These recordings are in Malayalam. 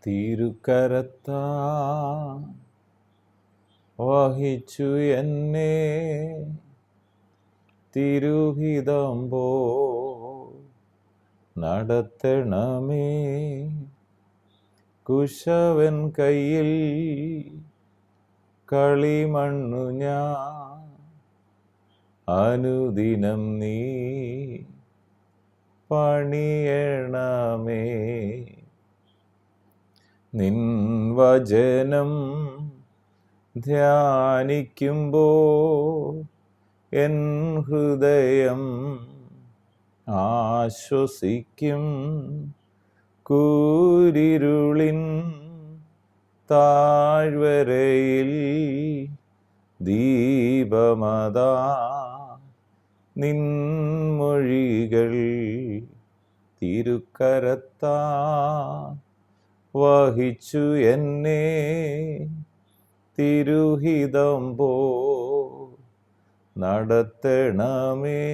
തിരുക്കരത്താ വഹിച്ചു എന്നെ തിരുഹിതം പോ നടത്തണമേ. കുശവൻ കയ്യിൽ കളിമണ്ണു ഞാൻ, അനുദിനം നീ പണിയണമേ. നിൻ വചനം ധ്യാനിക്കുമ്പോൾ എൻ ഹൃദയം ആശ്വസിക്കും. കൂരിരുളിൻ താഴ്വരയിൽ ദീപമതാ നിൻമൊഴികൾ തിരുക്കരത്താ വഹിച്ചു എന്നെ തിരുഹിതം പോ നടത്തണമേ.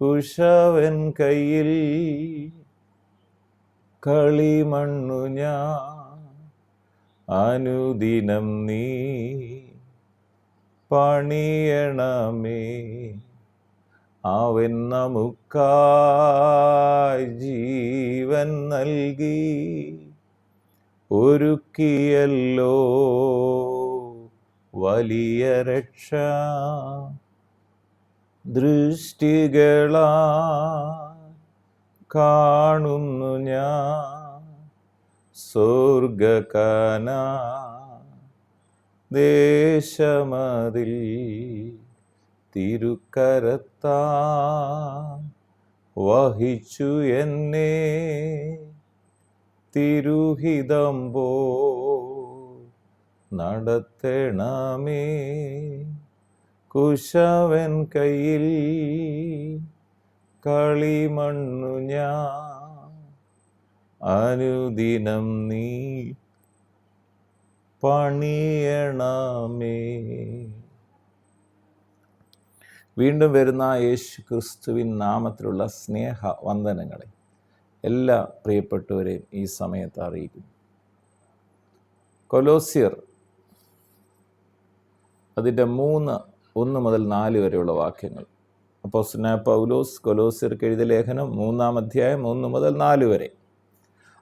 കുശവൻ കയ്യിൽ കളിമണ്ണു ഞാൻ, അനുദിനം നീ പണിയണമേ. അവൻ നമുക്കായി ജീവൻ നൽകി ഒരുക്കിയല്ലോ വലിയ രക്ഷ. ദൃഷ്ടികളാ കാണുന്നു ഞാൻ സ്വർഗകന ദേശമതിൽ. തിരുക്കരത്താ വഹിച്ചു എന്നെ തിരുഹിതം പോ നടത്തണമേ. കുശവൻ കയ്യിൽ കളിമണ്ണു ഞാൻ, അനുദിനം നീ പണിയണമേ. വീണ്ടും വരുന്ന യേശു ക്രിസ്തുവിൻ നാമത്തിലുള്ള സ്നേഹ വന്ദനങ്ങളെ എല്ലാ പ്രിയപ്പെട്ടവരെയും ഈ സമയത്ത് അറിയിക്കുന്നു. കൊലോസ്യർ അതിൻ്റെ 1 മുതൽ 4 വരെയുള്ള വാക്യങ്ങൾ. അപ്പോസ്തലനായ പൗലോസ് കൊലോസ്യർക്ക് എഴുതിയ ലേഖനം 3-ാം അധ്യായം 1 മുതൽ 4 വരെ.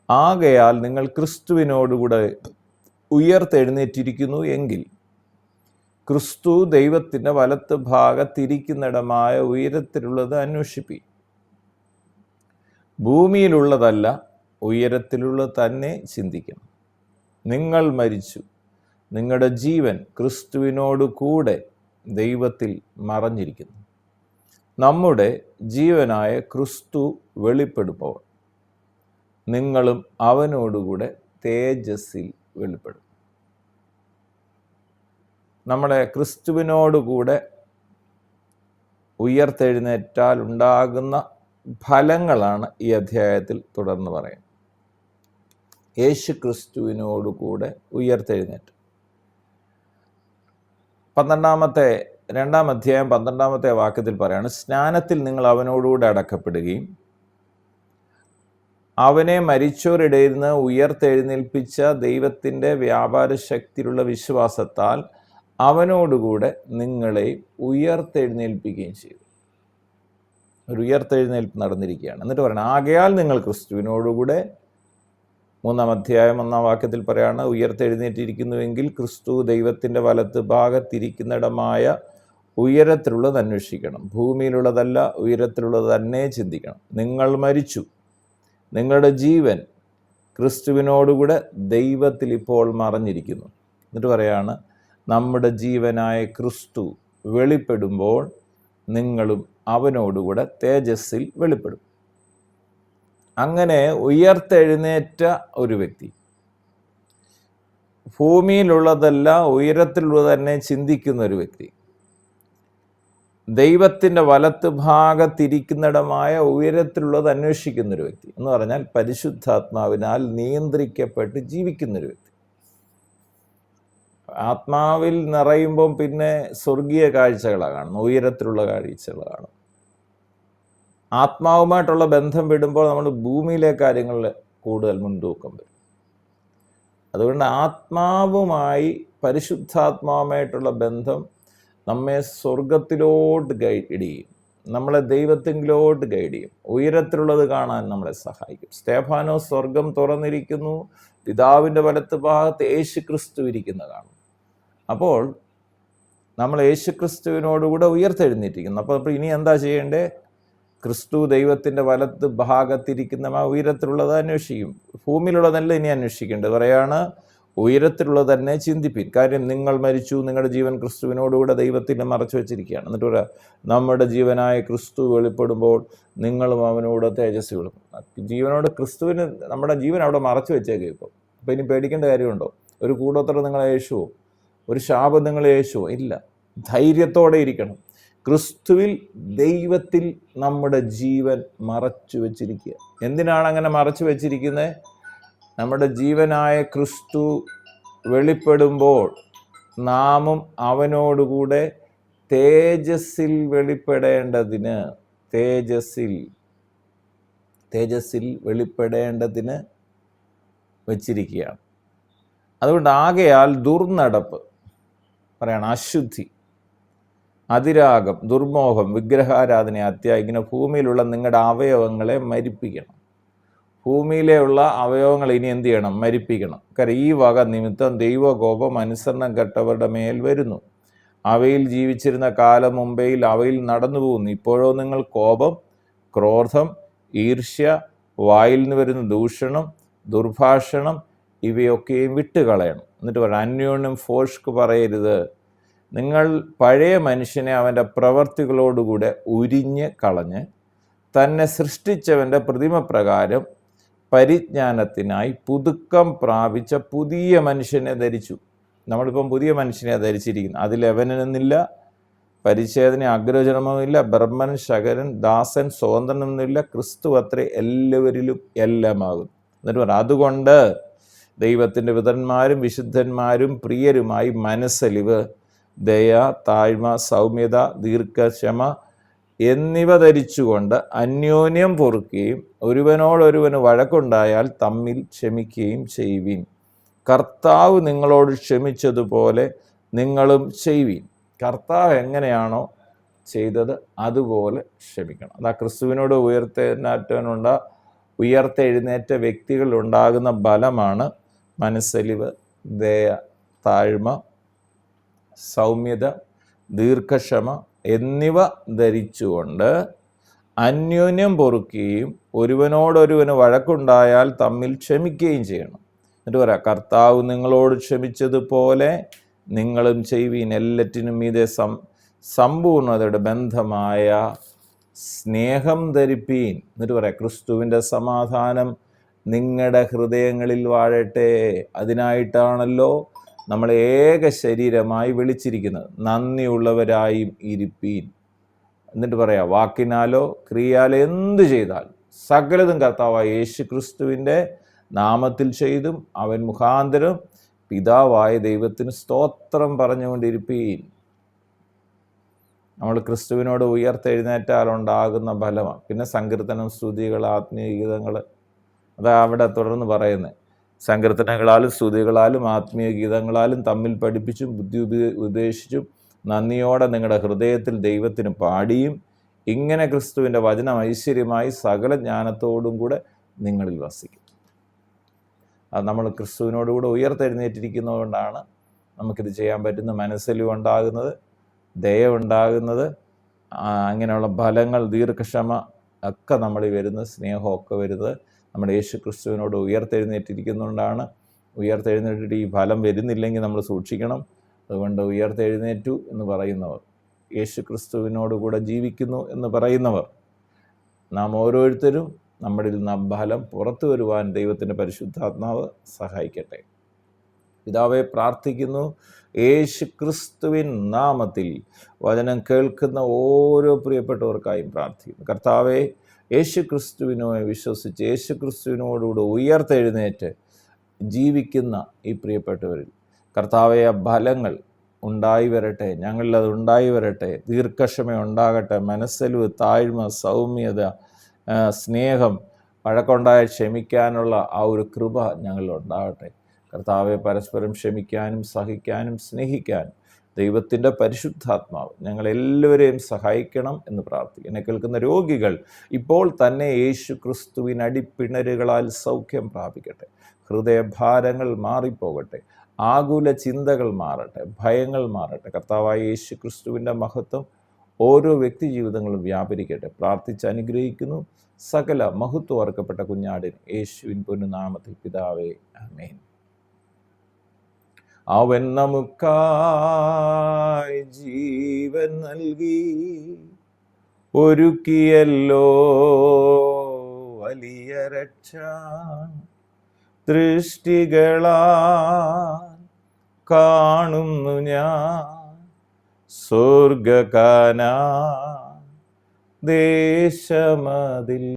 ആകയാൽ നിങ്ങൾ ക്രിസ്തുവിനോടുകൂടെ ഉയർത്തെഴുന്നേറ്റിരിക്കുന്നു എങ്കിൽ ക്രിസ്തു ദൈവത്തിൻ്റെ വലത്ത് ഭാഗത്തിരിക്കുന്നിടമായ ഉയരത്തിലുള്ളത് അന്വേഷിപ്പി. ഭൂമിയിലുള്ളതല്ല, ഉയരത്തിലുള്ളത് തന്നെ ചിന്തിക്കണം. നിങ്ങൾ മരിച്ചു, നിങ്ങളുടെ ജീവൻ ക്രിസ്തുവിനോട് കൂടെ ദൈവത്തിൽ മറഞ്ഞിരിക്കുന്നു. നമ്മുടെ ജീവനായ ക്രിസ്തു വെളിപ്പെടുമ്പോൾ നിങ്ങളും അവനോടുകൂടെ തേജസ്സിൽ വെളിപ്പെടും. നമ്മുടെ ക്രിസ്തുവിനോടുകൂടെ ഉയർത്തെഴുന്നേറ്റാൽ ഉണ്ടാകുന്ന ഫലങ്ങളാണ് ഈ അധ്യായത്തിൽ തുടർന്ന് പറയുന്നത്. യേശു ക്രിസ്തുവിനോടുകൂടെ ഉയർത്തെഴുന്നേറ്റ് 2-ാം അധ്യായം 12-ാമത്തെ വാക്യത്തിൽ പറയാണ്, സ്നാനത്തിൽ നിങ്ങൾ അവനോടുകൂടെ അടക്കപ്പെടുകയും അവനെ മരിച്ചോരിടയിൽ നിന്ന് ഉയർത്തെഴുന്നേൽപ്പിച്ച ദൈവത്തിൻ്റെ വ്യാപാര ശക്തിയിലുള്ള വിശ്വാസത്താൽ അവനോടുകൂടെ നിങ്ങളെ ഉയർത്തെഴുന്നേൽപ്പിക്കുകയും ചെയ്തു. ഒരു ഉയർത്തെഴുന്നേൽപ്പ് നടന്നിരിക്കുകയാണ്. എന്നിട്ട് പറയണം, ആകയാൽ നിങ്ങൾ ക്രിസ്തുവിനോടുകൂടെ 3-ാം അധ്യായം 1-ാം വാക്യത്തിൽ പറയാണ്, ഉയർത്തെഴുന്നേറ്റിരിക്കുന്നുവെങ്കിൽ ക്രിസ്തു ദൈവത്തിൻ്റെ വലത്ത് ഭാഗത്തിരിക്കുന്നിടമായ ഉയരത്തിലുള്ളത് അന്വേഷിക്കണം. ഭൂമിയിലുള്ളതല്ല, ഉയരത്തിലുള്ളത് തന്നെ ചിന്തിക്കണം. നിങ്ങൾ മരിച്ചു, നിങ്ങളുടെ ജീവൻ ക്രിസ്തുവിനോടുകൂടെ ദൈവത്തിൽ ഇപ്പോൾ മറഞ്ഞിരിക്കുന്നു. എന്നിട്ട് പറയാണ്, നമ്മുടെ ജീവനായ ക്രിസ്തു വെളിപ്പെടുമ്പോൾ നിങ്ങളും അവനോടുകൂടെ തേജസ്സിൽ വെളിപ്പെടും. അങ്ങനെ ഉയർത്തെഴുന്നേറ്റ ഒരു വ്യക്തി ഭൂമിയിലുള്ളതല്ല, ഉയരത്തിലുള്ളത് തന്നെ ചിന്തിക്കുന്ന ഒരു വ്യക്തി, ദൈവത്തിൻ്റെ വലത്ത് ഭാഗത്തിരിക്കുന്നിടമായ ഉയരത്തിലുള്ളത് അന്വേഷിക്കുന്നൊരു വ്യക്തി എന്ന് പറഞ്ഞാൽ പരിശുദ്ധാത്മാവിനാൽ നിയന്ത്രിക്കപ്പെട്ട് ജീവിക്കുന്നൊരു വ്യക്തി. ആത്മാവിൽ നിറയുമ്പം പിന്നെ സ്വർഗീയ കാഴ്ചകളാണ് കാണുന്നത്, ഉയരത്തിലുള്ള കാഴ്ചകളാണ്. ആത്മാവുമായിട്ടുള്ള ബന്ധം വിടുമ്പോൾ നമ്മൾ ഭൂമിയിലെ കാര്യങ്ങളിൽ കൂടുതൽ മുൻതൂക്കം വരും. അതുകൊണ്ട് ആത്മാവുമായി പരിശുദ്ധാത്മാവുമായിട്ടുള്ള ബന്ധം നമ്മെ സ്വർഗത്തിലോട്ട് ഗൈഡ് ചെയ്യും, നമ്മളെ ദൈവത്തിങ്കിലോട്ട് ഗൈഡ് ചെയ്യും, ഉയരത്തിലുള്ളത് കാണാൻ നമ്മളെ സഹായിക്കും. സ്തേഫാനോസ് സ്വർഗം തുറന്നിരിക്കുന്നു, പിതാവിൻ്റെ വലത്ത് ഭാഗത്ത് യേശു ക്രിസ്തു ഇരിക്കുന്ന കാണും. അപ്പോൾ നമ്മൾ യേശു ക്രിസ്തുവിനോടുകൂടെ ഉയർത്തെഴുന്നേറ്റിരിക്കുന്നു. അപ്പോൾ ഇനി എന്താ ചെയ്യേണ്ടേ? ക്രിസ്തു ദൈവത്തിൻ്റെ വലത്ത് ഭാഗത്തിരിക്കുന്ന ആ ഉയരത്തിലുള്ളത് അന്വേഷിക്കും. ഭൂമിയിലുള്ളതല്ല ഇനി അന്വേഷിക്കേണ്ടത്. പറയാണ്, ഉയരത്തിലുള്ളത് തന്നെ ചിന്തിപ്പിൻ. കാര്യം നിങ്ങൾ മരിച്ചു, നിങ്ങളുടെ ജീവൻ ക്രിസ്തുവിനോടുകൂടെ ദൈവത്തിൽ മറച്ചു വെച്ചിരിക്കുകയാണ്. എന്നിട്ട് നമ്മുടെ ജീവനായ ക്രിസ്തു വെളിപ്പെടുമ്പോൾ നിങ്ങളും അവനോട് തേജസ് വെളിപ്പെടും. ജീവനോട് ക്രിസ്തുവിന് നമ്മുടെ ജീവൻ അവിടെ മറച്ചു വെച്ചേക്കും. അപ്പോൾ ഇനി പേടിക്കേണ്ട കാര്യമുണ്ടോ? ഒരു കൂടോത്രം നിങ്ങളെ യേശുവോ, ഒരു ശാപം നിങ്ങളെ യേശുവോ? ഇല്ല. ധൈര്യത്തോടെ ഇരിക്കണം. ക്രിസ്തുവിൽ, ദൈവത്തിൽ നമ്മുടെ ജീവൻ മറച്ചു വെച്ചിരിക്കുക. എന്തിനാണ് അങ്ങനെ മറച്ചു വെച്ചിരിക്കുന്നത്? നമ്മുടെ ജീവനായ ക്രിസ്തു വെളിപ്പെടുമ്പോൾ നാമും അവനോടുകൂടെ തേജസ്സിൽ വെളിപ്പെടേണ്ടതിന് വെളിപ്പെടേണ്ടതിന് വച്ചിരിക്കുകയാണ്. അതുകൊണ്ട് ആകയാൽ ദുർനടപ്പ് പറയണം, അശുദ്ധി, അതിരാഗം, ദുർമോഹം, വിഗ്രഹാരാധന, ഇങ്ങനെ ഭൂമിയിലുള്ള നിങ്ങളുടെ അവയവങ്ങളെ മരിപ്പിക്കണം. ഭൂമിയിലുള്ള അവയവങ്ങൾ ഇനി എന്ത് ചെയ്യണം? മരിപ്പിക്കണം. കാരണം ഈ വക നിമിത്തം ദൈവകോപം അനുസരണം കെട്ടവരുടെ മേൽ വരുന്നു. അവയിൽ ജീവിച്ചിരുന്ന കാലം മുമ്പേയിൽ അവയിൽ നടന്നു പോകുന്നു. ഇപ്പോഴോ നിങ്ങൾ കോപം, ക്രോധം, ഈർഷ്യ, വായിൽ നിന്ന് വരുന്ന ദൂഷണം, ദുർഭാഷണം ഇവയൊക്കെയും വിട്ടുകളയണം. എന്നിട്ട് പറയാം, അന്യോന്യം ഫോഷ്ക്ക് പറയരുത്. നിങ്ങൾ പഴയ മനുഷ്യനെ അവൻ്റെ പ്രവർത്തികളോടുകൂടെ ഉരിഞ്ഞ് കളഞ്ഞ് തന്നെ സൃഷ്ടിച്ചവൻ്റെ പ്രതിമപ്രകാരം പരിജ്ഞാനത്തിനായി പുതുക്കം പ്രാപിച്ച പുതിയ മനുഷ്യനെ ധരിച്ചു. നമ്മളിപ്പം പുതിയ മനുഷ്യനെ ധരിച്ചിരിക്കുന്നു. അതിൽ യവനനെന്നില്ല, പരിച്ഛേദന, അഗ്രചരമമില്ല, ബ്രഹ്മൻ, ശകരൻ, ദാസൻ, സ്വതന്ത്രനൊന്നുമില്ല, ക്രിസ്തു അത്രേ എല്ലാവരിലും എല്ലാമാകും. എന്നിട്ട് പറയാം, അതുകൊണ്ട് ദൈവത്തിൻ്റെ പുത്രന്മാരും വിശുദ്ധന്മാരും പ്രിയരുമായി മനസ്സലിവ്, ദയ, താഴ്മ, സൗമ്യത, ദീർഘക്ഷമ എന്നിവ ധരിച്ചുകൊണ്ട് അന്യോന്യം പൊറുക്കുകയും ഒരുവനോടൊരുവന് വഴക്കുണ്ടായാൽ തമ്മിൽ ക്ഷമിക്കുകയും ചെയ്യുവിൻ. കർത്താവ് നിങ്ങളോട് ക്ഷമിച്ചതുപോലെ നിങ്ങളും ചെയ്യുവിൻ. കർത്താവ് എങ്ങനെയാണോ ചെയ്തത് അതുപോലെ ക്ഷമിക്കണം. അതാ ക്രിസ്തുവിനോട് ഉയർത്തെഴുന്നേറ്റ വ്യക്തികളിൽ ഉണ്ടാകുന്ന ബലമാണ് മനസ്സലിവ്, ദയ, താഴ്മ, സൗമ്യത, ദീർഘക്ഷമ എന്നിവ ധരിച്ചുകൊണ്ട് അന്യോന്യം പൊറുക്കുകയും ഒരുവനോടൊരുവന് വഴക്കുണ്ടായാൽ തമ്മിൽ ക്ഷമിക്കുകയും ചെയ്യണം. എന്നിട്ട് പറയാം, കർത്താവ് നിങ്ങളോട് ക്ഷമിച്ചതുപോലെ നിങ്ങളും ചെയ്യുവീൻ. എല്ലാറ്റിനും മീതെ സമ്പൂർണതയുടെ ബന്ധമായ സ്നേഹം ധരിപ്പീൻ. എന്നിട്ട് പറയാം, ക്രിസ്തുവിൻ്റെ സമാധാനം നിങ്ങളുടെ ഹൃദയങ്ങളിൽ വാഴട്ടെ. അതിനായിട്ടാണല്ലോ നമ്മൾ ഏക ശരീരമായി വിളിച്ചിരിക്കുന്നത്. നന്ദിയുള്ളവരായും ഇരിപ്പീൻ. എന്നിട്ട് പറയാം, വാക്കിനാലോ ക്രിയാലോ എന്ത് ചെയ്താൽ സകലതും കർത്താവായ യേശു ക്രിസ്തുവിൻ്റെ നാമത്തിൽ ചെയ്തും അവൻ മുഖാന്തരം പിതാവായ ദൈവത്തിന് സ്തോത്രം പറഞ്ഞുകൊണ്ടിരിപ്പീൻ. നമ്മൾ ക്രിസ്തുവിനോട് ഉയർത്തെഴുന്നേറ്റാലുണ്ടാകുന്ന ഫലമാണ്. പിന്നെ സങ്കീർത്തനം, സ്തുതികൾ, ആത്മീയ ഗീതങ്ങൾ, അതാ അവിടെ തുടർന്ന് പറയുന്നത്. സങ്കീർത്തനങ്ങളാലും സ്തുതികളാലും ആത്മീയ ഗീതങ്ങളാലും തമ്മിൽ പഠിപ്പിച്ചും ബുദ്ധി ഉപദേശിച്ചും നന്ദിയോടെ നിങ്ങളുടെ ഹൃദയത്തിൽ ദൈവത്തിന് പാടിയും ഇങ്ങനെ ക്രിസ്തുവിൻ്റെ വചനം ഐശ്വര്യമായി സകല ജ്ഞാനത്തോടും കൂടെ നിങ്ങളിൽ വസിക്കും. അത് നമ്മൾ ക്രിസ്തുവിനോടുകൂടെ ഉയർത്തെഴുന്നേറ്റിരിക്കുന്നതുകൊണ്ടാണ് നമുക്കിത് ചെയ്യാൻ പറ്റുന്ന. മനസ്സലിവുണ്ടാകുന്നത്, ദയ ഉണ്ടാകുന്നത്, അങ്ങനെയുള്ള ഫലങ്ങൾ, ദീർഘക്ഷമ ഒക്കെ നമ്മളിൽ വരുന്നത്, സ്നേഹമൊക്കെ വരുന്നത് നമ്മുടെ യേശു ക്രിസ്തുവിനോട് ഉയർത്തെഴുന്നേറ്റിരിക്കുന്നതുകൊണ്ടാണ്. ഉയർത്തെഴുന്നേറ്റിട്ട് ഈ ഫലം വരുന്നില്ലെങ്കിൽ നമ്മൾ സൂക്ഷിക്കണം. അതുകൊണ്ട് ഉയർത്തെഴുന്നേറ്റു എന്ന് പറയുന്നവർ, യേശു ക്രിസ്തുവിനോടുകൂടെ ജീവിക്കുന്നു എന്ന് പറയുന്നവർ, നാം ഓരോരുത്തരും നമ്മളിൽ നിന്ന് ഫലം പുറത്തു വരുവാൻ ദൈവത്തിൻ്റെ പരിശുദ്ധാത്മാവ് സഹായിക്കട്ടെ. പിതാവെ, പ്രാർത്ഥിക്കുന്നു, യേശു ക്രിസ്തുവിൻ നാമത്തിൽ വചനം കേൾക്കുന്ന ഓരോ പ്രിയപ്പെട്ടവർക്കായും പ്രാർത്ഥിക്കുന്നു. കർത്താവെ, യേശു ക്രിസ്തുവിനെ വിശ്വസിച്ച് യേശു ക്രിസ്തുവിനോടുകൂടെ ഉയർത്തെഴുന്നേറ്റ് ജീവിക്കുന്ന ഈ പ്രിയപ്പെട്ടവരിൽ കർത്താവെ ഫലങ്ങൾ ഉണ്ടായി വരട്ടെ, ഞങ്ങളിലത് ഉണ്ടായി വരട്ടെ. ദീർഘക്ഷമ ഉണ്ടാകട്ടെ, മനസ്സലിവ്, താഴ്മ, സൗമ്യത, സ്നേഹം, വഴക്കുണ്ടായ ക്ഷമിക്കാനുള്ള ആ ഒരു കൃപ ഞങ്ങളിലുണ്ടാകട്ടെ. കർത്താവെ, പരസ്പരം ക്ഷമിക്കാനും സഹിക്കാനും സ്നേഹിക്കാനും ദൈവത്തിൻ്റെ പരിശുദ്ധാത്മാവ് ഞങ്ങളെല്ലാവരെയും സഹായിക്കണം എന്ന് പ്രാർത്ഥിക്കുന്നു. എന്നെ കേൾക്കുന്ന രോഗികൾ ഇപ്പോൾ തന്നെ യേശു ക്രിസ്തുവിൻ അടിപ്പിണരുകളാൽ സൗഖ്യം പ്രാപിക്കട്ടെ. ഹൃദയഭാരങ്ങൾ മാറിപ്പോകട്ടെ. ആകുല ചിന്തകൾ മാറട്ടെ. ഭയങ്ങൾ മാറട്ടെ. കർത്താവായ യേശു ക്രിസ്തുവിൻ്റെ മഹത്വം ഓരോ വ്യക്തി ജീവിതങ്ങളും വ്യാപരിക്കട്ടെ. പ്രാർത്ഥിച്ച് അനുഗ്രഹിക്കുന്നു. സകല മഹത്വം അർക്കപ്പെട്ട കുഞ്ഞാടിന് യേശുവിൻ പൊന്നുനാമത്തിൽ പിതാവേ, ആമേൻ. അവൻ നമുക്കായി ജീവൻ നൽകി ഒരുക്കിയല്ലോ വലിയ രക്ഷ. ദൃഷ്ടികളാൽ കാണുന്നു ഞാൻ സ്വർഗകാനാൻ ദേശമതിൽ.